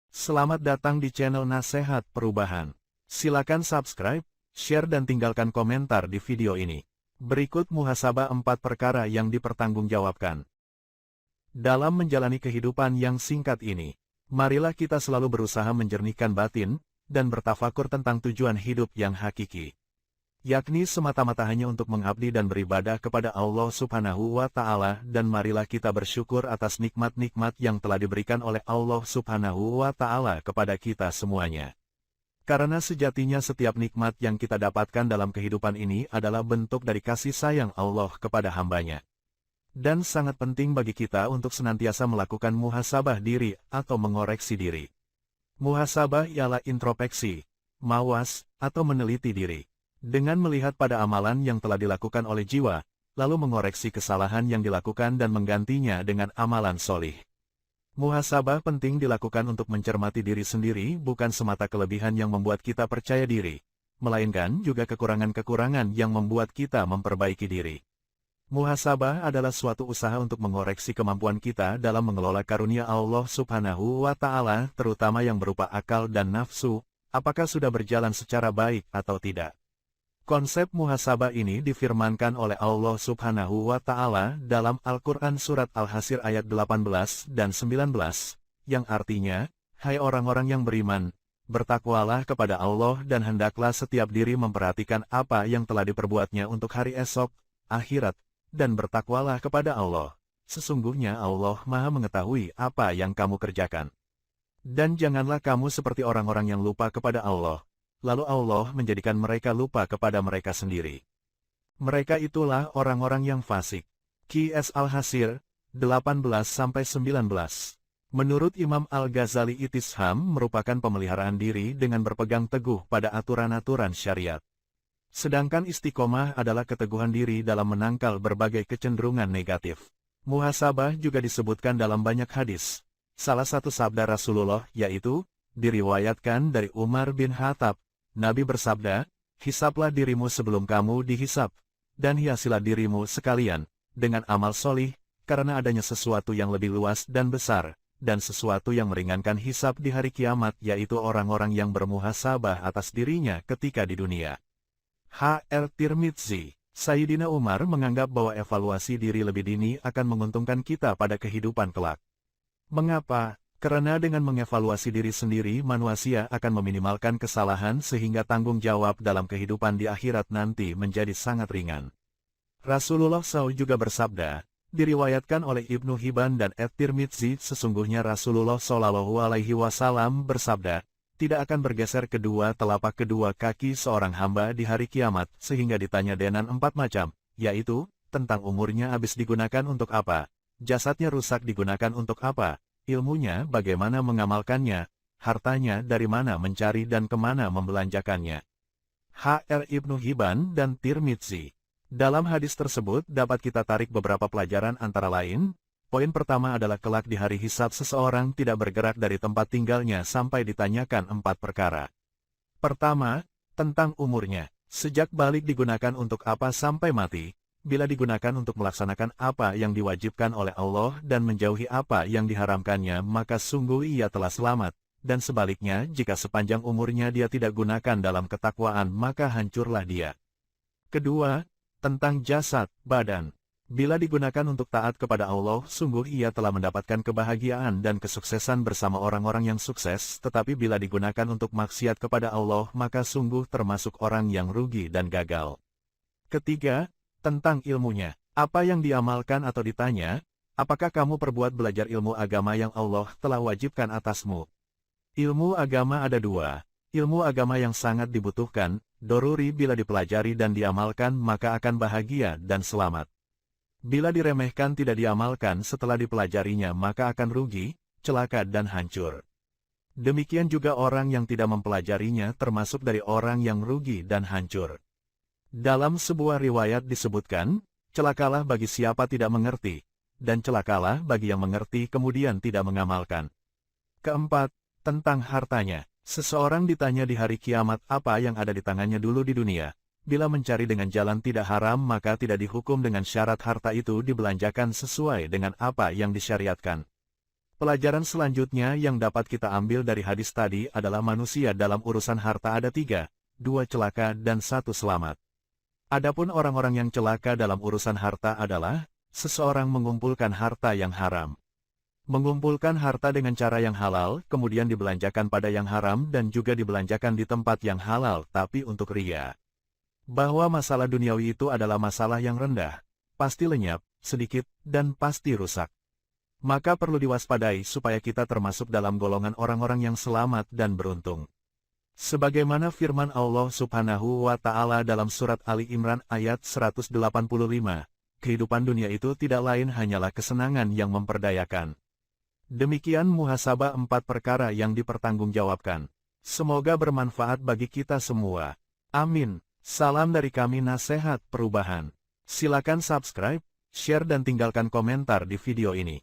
Selamat datang di channel Nasehat Perubahan. Silakan subscribe, share dan tinggalkan komentar di video ini. Berikut muhasabah 4 perkara yang dipertanggungjawabkan. Dalam menjalani kehidupan yang singkat ini, marilah kita selalu berusaha menjernihkan batin, dan bertafakur tentang tujuan hidup yang hakiki. Yakni semata-mata hanya untuk mengabdi dan beribadah kepada Allah Subhanahu wa Ta'ala, dan marilah kita bersyukur atas nikmat-nikmat yang telah diberikan oleh Allah Subhanahu wa Ta'ala kepada kita semuanya. Karena sejatinya setiap nikmat yang kita dapatkan dalam kehidupan ini adalah bentuk dari kasih sayang Allah kepada hambanya. Dan sangat penting bagi kita untuk senantiasa melakukan muhasabah diri atau mengoreksi diri. Muhasabah ialah introspeksi, mawas, atau meneliti diri. Dengan melihat pada amalan yang telah dilakukan oleh jiwa, lalu mengoreksi kesalahan yang dilakukan dan menggantinya dengan amalan solih. Muhasabah penting dilakukan untuk mencermati diri sendiri, bukan semata kelebihan yang membuat kita percaya diri, melainkan juga kekurangan-kekurangan yang membuat kita memperbaiki diri. Muhasabah adalah suatu usaha untuk mengoreksi kemampuan kita dalam mengelola karunia Allah Subhanahu wa Ta'ala, terutama yang berupa akal dan nafsu, apakah sudah berjalan secara baik atau tidak. Konsep muhasabah ini difirmankan oleh Allah Subhanahu wa Ta'ala dalam Al-Quran Surat Al-Hashr ayat 18 dan 19, yang artinya, "Hai orang-orang yang beriman, bertakwalah kepada Allah dan hendaklah setiap diri memperhatikan apa yang telah diperbuatnya untuk hari esok, akhirat, dan bertakwalah kepada Allah. Sesungguhnya Allah Maha mengetahui apa yang kamu kerjakan. Dan janganlah kamu seperti orang-orang yang lupa kepada Allah, lalu Allah menjadikan mereka lupa kepada mereka sendiri. Mereka itulah orang-orang yang fasik." Qs Al-Hashr 18-19. Menurut Imam Al-Ghazali, itisham merupakan pemeliharaan diri dengan berpegang teguh pada aturan-aturan syariat. Sedangkan istiqomah adalah keteguhan diri dalam menangkal berbagai kecenderungan negatif. Muhasabah juga disebutkan dalam banyak hadis. Salah satu sabda Rasulullah yaitu, diriwayatkan dari Umar bin Khattab, Nabi bersabda, "Hisablah dirimu sebelum kamu dihisab, dan hiasilah dirimu sekalian dengan amal solih, karena adanya sesuatu yang lebih luas dan besar, dan sesuatu yang meringankan hisab di hari kiamat, yaitu orang-orang yang bermuhasabah atas dirinya ketika di dunia." H.R. Tirmidzi, Sayyidina Umar menganggap bahwa evaluasi diri lebih dini akan menguntungkan kita pada kehidupan kelak. Mengapa? Karena dengan mengevaluasi diri sendiri, manusia akan meminimalkan kesalahan sehingga tanggung jawab dalam kehidupan di akhirat nanti menjadi sangat ringan. Rasulullah SAW juga bersabda, diriwayatkan oleh Ibnu Hibban dan At-Tirmidzi, sesungguhnya Rasulullah SAW bersabda, tidak akan bergeser kedua telapak kedua kaki seorang hamba di hari kiamat, sehingga ditanya dengan 4 macam, yaitu, tentang umurnya habis digunakan untuk apa, jasadnya rusak digunakan untuk apa, ilmunya bagaimana mengamalkannya, hartanya dari mana mencari dan kemana membelanjakannya. H.R. Ibnu Hibban dan Tirmidzi. Dalam hadis tersebut dapat kita tarik beberapa pelajaran antara lain. Poin pertama adalah kelak di hari hisab seseorang tidak bergerak dari tempat tinggalnya sampai ditanyakan 4 perkara. Pertama, tentang umurnya. Sejak balik digunakan untuk apa sampai mati. Bila digunakan untuk melaksanakan apa yang diwajibkan oleh Allah dan menjauhi apa yang diharamkannya, maka sungguh ia telah selamat. Dan sebaliknya, jika sepanjang umurnya dia tidak gunakan dalam ketakwaan, maka hancurlah dia. Kedua, tentang jasad, badan. Bila digunakan untuk taat kepada Allah, sungguh ia telah mendapatkan kebahagiaan dan kesuksesan bersama orang-orang yang sukses, tetapi bila digunakan untuk maksiat kepada Allah, maka sungguh termasuk orang yang rugi dan gagal. Ketiga, tentang ilmunya. Apa yang diamalkan atau ditanya, apakah kamu perbuat belajar ilmu agama yang Allah telah wajibkan atasmu? Ilmu agama ada 2. Ilmu agama yang sangat dibutuhkan, doruri bila dipelajari dan diamalkan maka akan bahagia dan selamat. Bila diremehkan tidak diamalkan setelah dipelajarinya maka akan rugi, celaka dan hancur. Demikian juga orang yang tidak mempelajarinya termasuk dari orang yang rugi dan hancur. Dalam sebuah riwayat disebutkan, celakalah bagi siapa tidak mengerti, dan celakalah bagi yang mengerti kemudian tidak mengamalkan. Keempat, tentang hartanya. Seseorang ditanya di hari kiamat apa yang ada di tangannya dulu di dunia. Bila mencari dengan jalan tidak haram maka tidak dihukum dengan syarat harta itu dibelanjakan sesuai dengan apa yang disyariatkan. Pelajaran selanjutnya yang dapat kita ambil dari hadis tadi adalah manusia dalam urusan harta ada 3, 2 celaka dan 1 selamat. Adapun orang-orang yang celaka dalam urusan harta adalah, seseorang mengumpulkan harta yang haram. Mengumpulkan harta dengan cara yang halal, kemudian dibelanjakan pada yang haram dan juga dibelanjakan di tempat yang halal tapi untuk riya. Bahwa masalah duniawi itu adalah masalah yang rendah, pasti lenyap, sedikit, dan pasti rusak. Maka perlu diwaspadai supaya kita termasuk dalam golongan orang-orang yang selamat dan beruntung. Sebagaimana firman Allah Subhanahu wa Ta'ala dalam surat Ali Imran ayat 185, kehidupan dunia itu tidak lain hanyalah kesenangan yang memperdayakan. Demikian muhasabah 4 perkara yang dipertanggungjawabkan. Semoga bermanfaat bagi kita semua. Amin. Salam dari kami Nasihat Perubahan. Silakan subscribe, share dan tinggalkan komentar di video ini.